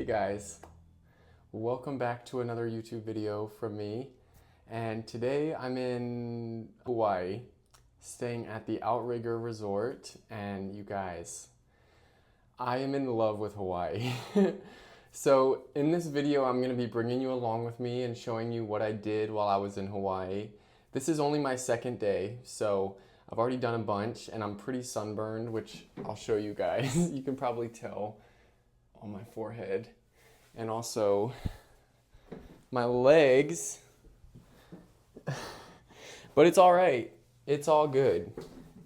guys, welcome back to another YouTube video from me. And today I'm in Hawaii, staying at the Outrigger Resort. And you guys, I am in love with Hawaii. So in this video, I'm going to be bringing you along with me and showing you what I did while I was in Hawaii. This is only my second day, so I've already done a bunch and I'm pretty sunburned, which I'll show you guys. You can probably tell on my forehead, and also my legs. But it's all right. It's all good,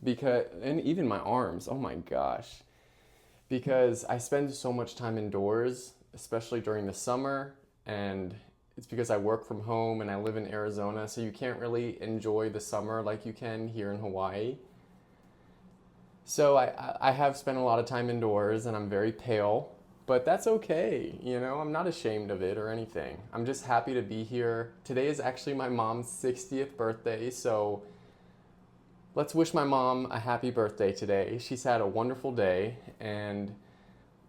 and even my arms. Oh my gosh. Because I spend so much time indoors, especially during the summer, and it's because I work from home and I live in Arizona, so you can't really enjoy the summer like you can here in Hawaii. So I have spent a lot of time indoors and I'm very pale, but that's okay. You know, I'm not ashamed of it or anything. I'm just happy to be here. Today is actually my mom's 60th birthday, so let's wish my mom a happy birthday today. She's had a wonderful day, and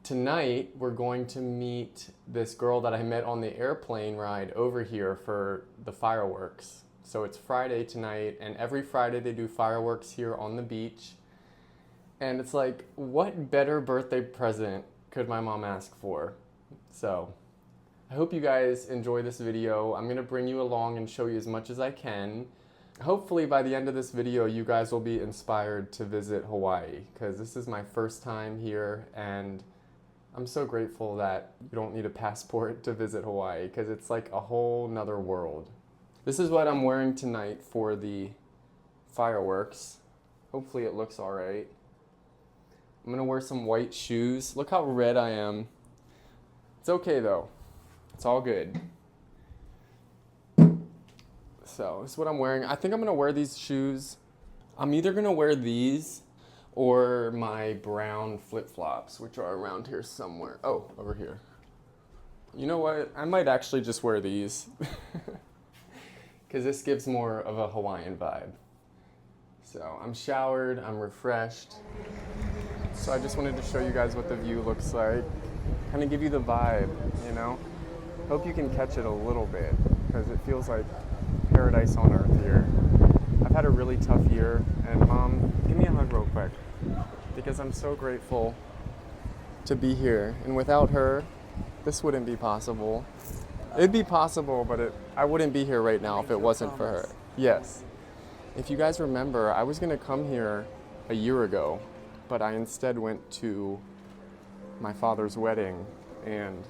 tonight we're going to meet this girl that I met on the airplane ride over here for the fireworks. So it's Friday tonight, and every Friday they do fireworks here on the beach. And it's like, what better birthday present could my mom ask for? So I hope you guys enjoy this video. I'm gonna bring you along and show you as much as I can. Hopefully by the end of this video, you guys will be inspired to visit Hawaii, because this is my first time here, and I'm so grateful that you don't need a passport to visit Hawaii, because it's like a whole nother world. This is what I'm wearing tonight for the fireworks. Hopefully it looks all right. I'm gonna wear some white shoes. Look how red I am. It's okay though. It's all good. So this is what I'm wearing. I think I'm gonna wear these shoes. I'm either gonna wear these or my brown flip-flops, which are around here somewhere. Oh, over here. You know what? I might actually just wear these because this gives more of a Hawaiian vibe. So I'm showered, I'm refreshed. So I just wanted to show you guys what the view looks like. Kind of give you the vibe, you know? Hope you can catch it a little bit, because it feels like paradise on earth here. I've had a really tough year, and Mom, give me a hug real quick, because I'm so grateful to be here. And without her, this wouldn't be possible. It'd be possible, but I wouldn't be here right now if it wasn't for her. Yes. If you guys remember, I was gonna come here a year ago, but I instead went to my father's wedding, and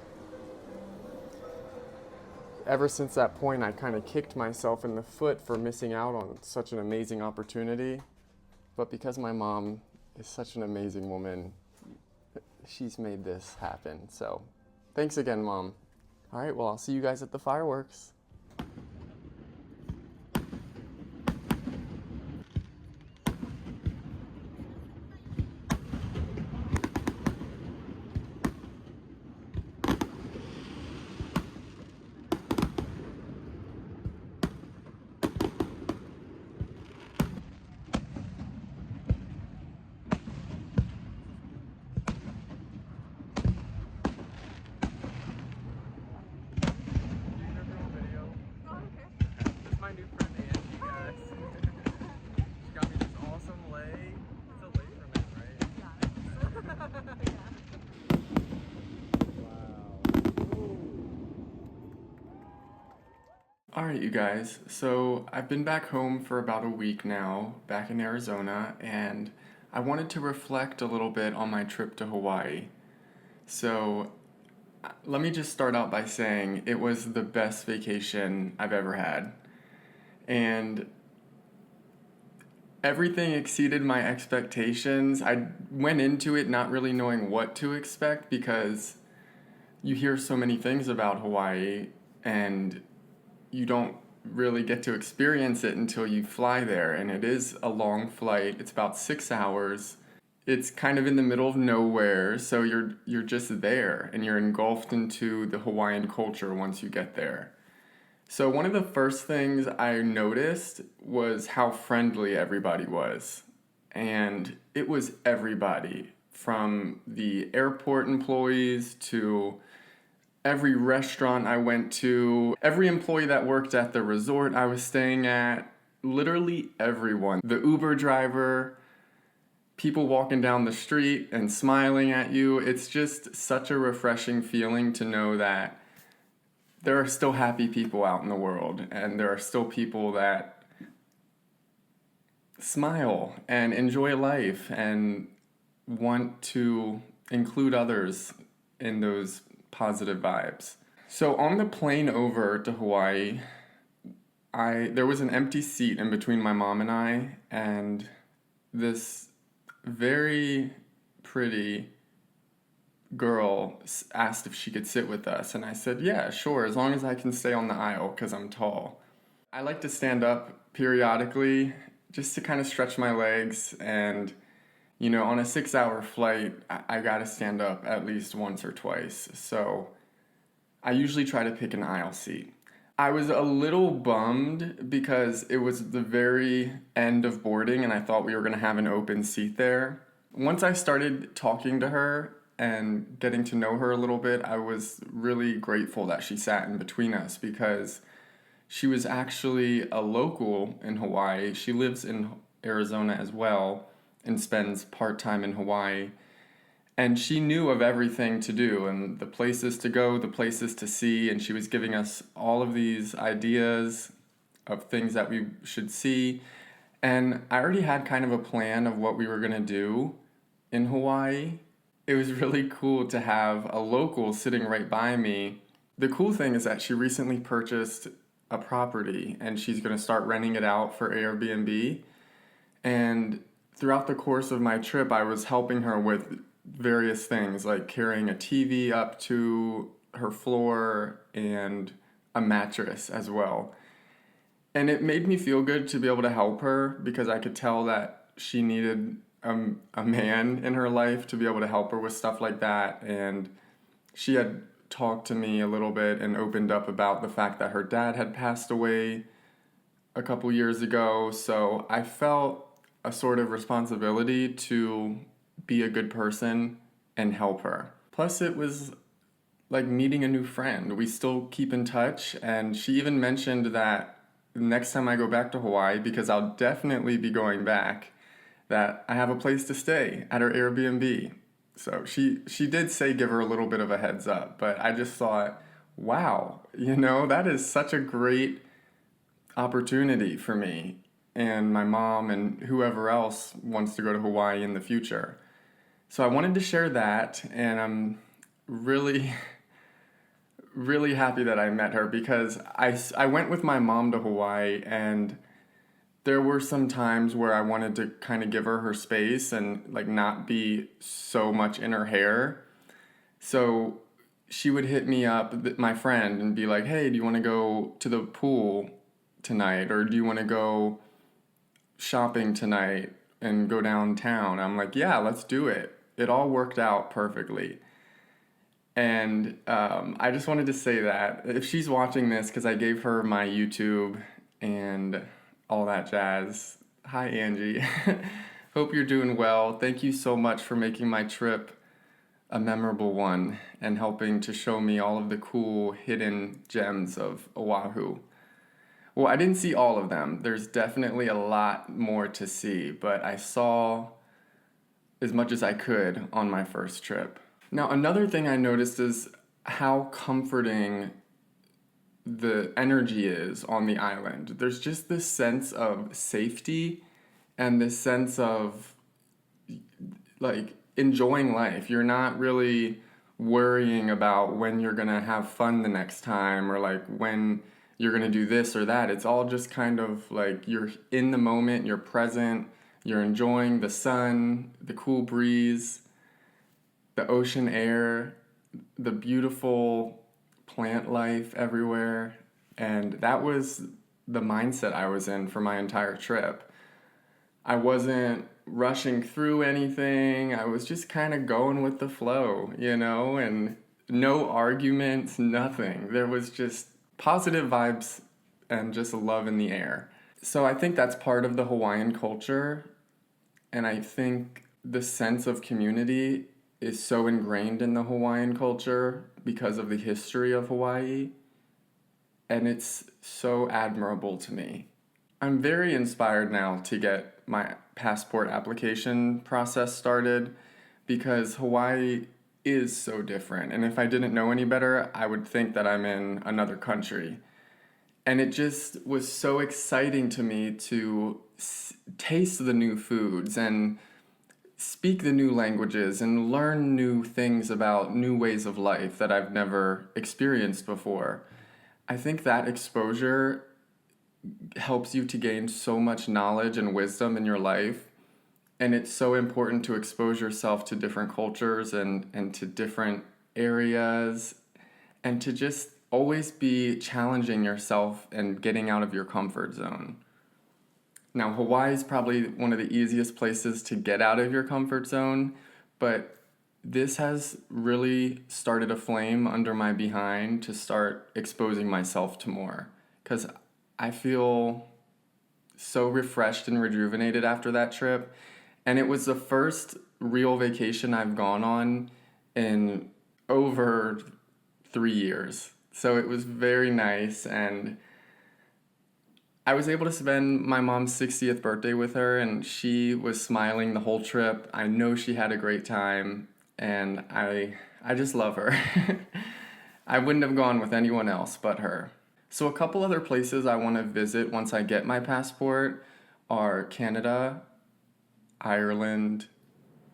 ever since that point, I kind of kicked myself in the foot for missing out on such an amazing opportunity. But because my mom is such an amazing woman, she's made this happen. So thanks again, Mom. All right, well, I'll see you guys at the fireworks. Alright, you guys, so I've been back home for about a week now, back in Arizona, and I wanted to reflect a little bit on my trip to Hawaii. So let me just start out by saying it was the best vacation I've ever had. And everything exceeded my expectations. I went into it not really knowing what to expect, because you hear so many things about Hawaii and you don't really get to experience it until you fly there. And it is a long flight. It's about 6 hours. It's kind of in the middle of nowhere, so you're just there, and you're engulfed into the Hawaiian culture once you get there. So one of the first things I noticed was how friendly everybody was. And it was everybody, from the airport employees to every restaurant I went to, every employee that worked at the resort I was staying at, literally everyone. The Uber driver, people walking down the street and smiling at you. It's just such a refreshing feeling to know that there are still happy people out in the world, and there are still people that smile and enjoy life and want to include others in those positive vibes. So on the plane over to Hawaii, there was an empty seat in between my mom and I, and this very pretty girl asked if she could sit with us, and I said, yeah, sure, as long as I can stay on the aisle because I'm tall. I like to stand up periodically just to kind of stretch my legs, and on a 6-hour flight, I gotta stand up at least once or twice, so I usually try to pick an aisle seat. I was a little bummed because it was the very end of boarding and I thought we were gonna have an open seat there. Once I started talking to her and getting to know her a little bit, I was really grateful that she sat in between us because she was actually a local in Hawaii. She lives in Arizona as well and spends part-time in Hawaii. And she knew of everything to do and the places to go, the places to see, and she was giving us all of these ideas of things that we should see. And I already had kind of a plan of what we were gonna do in Hawaii. It was really cool to have a local sitting right by me. The cool thing is that she recently purchased a property and she's gonna start renting it out for Airbnb. And throughout the course of my trip, I was helping her with various things like carrying a TV up to her floor and a mattress as well. And it made me feel good to be able to help her because I could tell that she needed a man in her life to be able to help her with stuff like that. And she had talked to me a little bit and opened up about the fact that her dad had passed away a couple years ago. So I felt a sort of responsibility to be a good person and help her. Plus it was like meeting a new friend. We still keep in touch, and she even mentioned that next time I go back to Hawaii, because I'll definitely be going back, that I have a place to stay at her Airbnb. So she did say give her a little bit of a heads up, but I just thought, wow, that is such a great opportunity for me and my mom and whoever else wants to go to Hawaii in the future. So I wanted to share that, and I'm really, really happy that I met her because I went with my mom to Hawaii, and there were some times where I wanted to kind of give her space and like not be so much in her hair. So she would hit me up, my friend, and be like, hey, do you want to go to the pool tonight? Or do you want to go shopping tonight and go downtown? I'm like, yeah, let's do it. It all worked out perfectly. And I just wanted to say that if she's watching this, because I gave her my YouTube and all that jazz. Hi, Angie. Hope you're doing well. Thank you so much for making my trip a memorable one and helping to show me all of the cool hidden gems of Oahu. Well, I didn't see all of them. There's definitely a lot more to see, but I saw as much as I could on my first trip. Now, another thing I noticed is how comforting the energy is on the island. There's just this sense of safety and this sense of like enjoying life. You're not really worrying about when you're gonna have fun the next time or like when you're gonna do this or that. It's all just kind of like you're in the moment, you're present, you're enjoying the sun, the cool breeze, the ocean air, the beautiful plant life everywhere. And that was the mindset I was in for my entire trip. I wasn't rushing through anything. I was just kind of going with the flow, and no arguments, nothing. There was just positive vibes and just love in the air. So I think that's part of the Hawaiian culture. And I think the sense of community is so ingrained in the Hawaiian culture because of the history of Hawaii, and it's so admirable to me. I'm very inspired now to get my passport application process started because Hawaii is so different. And if I didn't know any better, I would think that I'm in another country. And it just was so exciting to me to taste the new foods and speak the new languages and learn new things about new ways of life that I've never experienced before. I think that exposure helps you to gain so much knowledge and wisdom in your life. And it's so important to expose yourself to different cultures and to different areas and to just always be challenging yourself and getting out of your comfort zone. Now, Hawaii is probably one of the easiest places to get out of your comfort zone, but this has really started a flame under my behind to start exposing myself to more, because I feel so refreshed and rejuvenated after that trip. And it was the first real vacation I've gone on in over 3 years. So it was very nice, and I was able to spend my mom's 60th birthday with her, and she was smiling the whole trip. I know she had a great time, and I just love her. I wouldn't have gone with anyone else but her. So a couple other places I want to visit once I get my passport are Canada, Ireland,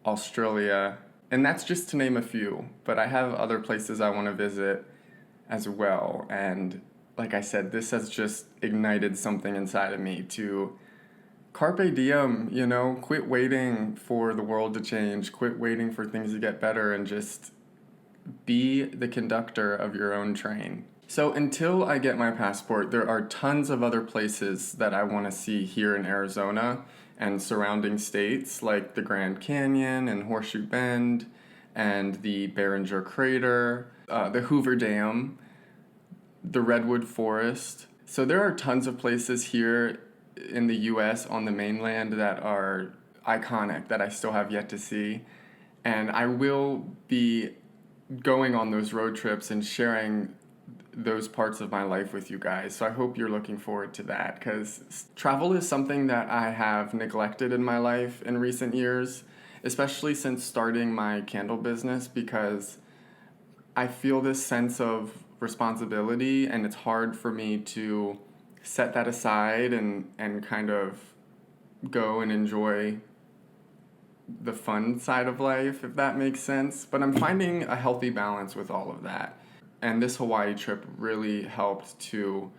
Australia, and that's just to name a few, but I have other places I want to visit as well. And like I said, this has just ignited something inside of me to carpe diem, quit waiting for the world to change, quit waiting for things to get better, and just be the conductor of your own train. So until I get my passport, there are tons of other places that I want to see here in Arizona and surrounding states, like the Grand Canyon and Horseshoe Bend and the Barringer Crater, the Hoover Dam, the Redwood Forest. So there are tons of places here in the US on the mainland that are iconic that I still have yet to see. And I will be going on those road trips and sharing those parts of my life with you guys. So I hope you're looking forward to that, because travel is something that I have neglected in my life in recent years, especially since starting my candle business, because I feel this sense of responsibility, and it's hard for me to set that aside and kind of go and enjoy the fun side of life, if that makes sense. But I'm finding a healthy balance with all of that. And this Hawaii trip really helped to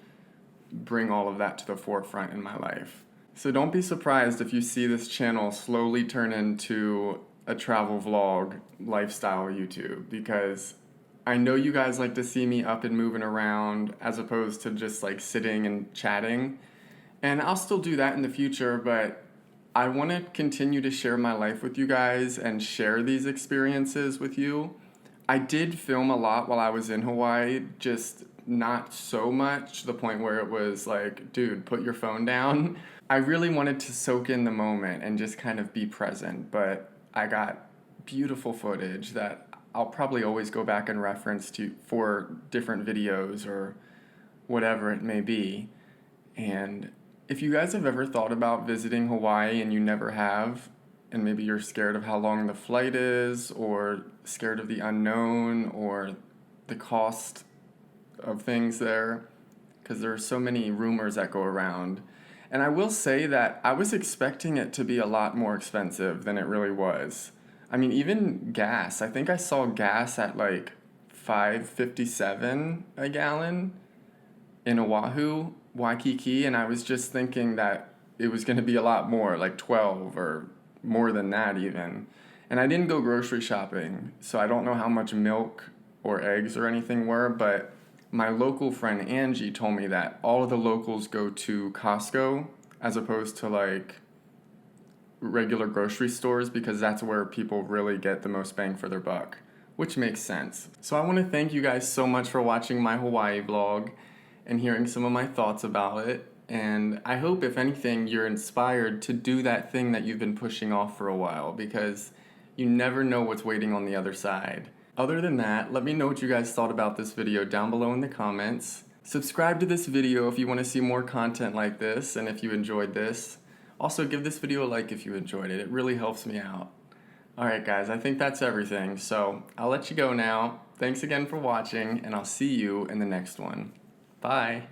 bring all of that to the forefront in my life. So don't be surprised if you see this channel slowly turn into a travel vlog lifestyle YouTube, because I know you guys like to see me up and moving around as opposed to just like sitting and chatting. And I'll still do that in the future, but I want to continue to share my life with you guys and share these experiences with you. I did film a lot while I was in Hawaii, just not so much to the point where it was like, dude, put your phone down. I really wanted to soak in the moment and just kind of be present, but I got beautiful footage that I'll probably always go back and reference to for different videos or whatever it may be. And if you guys have ever thought about visiting Hawaii and you never have, and maybe you're scared of how long the flight is, or scared of the unknown, or the cost of things there, because there are so many rumors that go around. And I will say that I was expecting it to be a lot more expensive than it really was. I mean, even gas. I think I saw gas at like $5.57 a gallon in Oahu, Waikiki, and I was just thinking that it was going to be a lot more, like 12 or more than that even. And I didn't go grocery shopping, so I don't know how much milk or eggs or anything were, but my local friend Angie told me that all of the locals go to Costco as opposed to like regular grocery stores, because that's where people really get the most bang for their buck, which makes sense. So I want to thank you guys so much for watching my Hawaii vlog and hearing some of my thoughts about it. And I hope, if anything, you're inspired to do that thing that you've been pushing off for a while, because You never know what's waiting on the other side. Other than that, let me know what you guys thought about this video down below in the comments. Subscribe to this video if you want to see more content like this and if you enjoyed this. Also, give this video a like if you enjoyed it. It really helps me out. Alright guys, I think that's everything, so I'll let you go now. Thanks again for watching, and I'll see you in the next one. Bye!